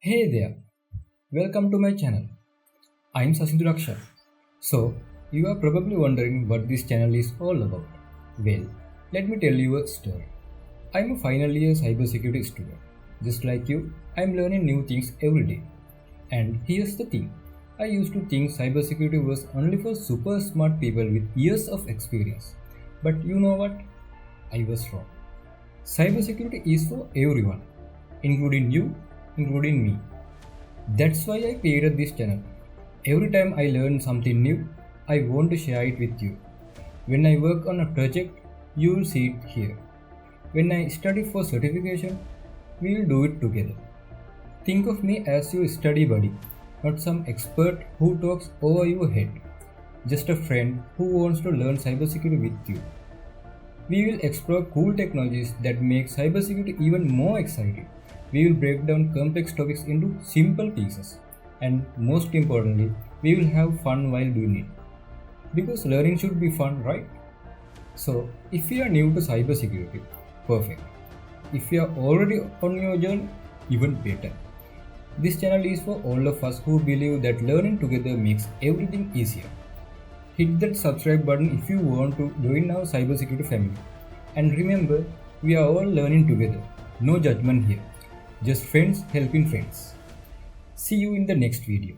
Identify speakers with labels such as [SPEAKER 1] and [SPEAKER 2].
[SPEAKER 1] Hey there, welcome to my channel. I'm Sasindu Lakshan. So, you are probably wondering what this channel is all about. Well, let me tell you a story. I'm a final year cybersecurity student. Just like you, I'm learning new things every day. And here's the thing, I used to think cybersecurity was only for super smart people with years of experience. But you know what? I was wrong. Cybersecurity is for everyone, including you, including me. That's why I created this channel. Every time I learn something new, I want to share it with you. When I work on a project, you will see it here. When I study for certification, we will do it together. Think of me as your study buddy, not some expert who talks over your head. Just a friend who wants to learn cybersecurity with you. We will explore cool technologies that make cybersecurity even more exciting. We will break down complex topics into simple pieces. And most importantly, we will have fun while doing it. Because learning should be fun, right? So, if you are new to cybersecurity, perfect. If you are already on your journey, even better. This channel is for all of us who believe that learning together makes everything easier. Hit that subscribe button if you want to join our cybersecurity family. And remember, we are all learning together. No judgment here. Just friends helping friends. See you in the next video.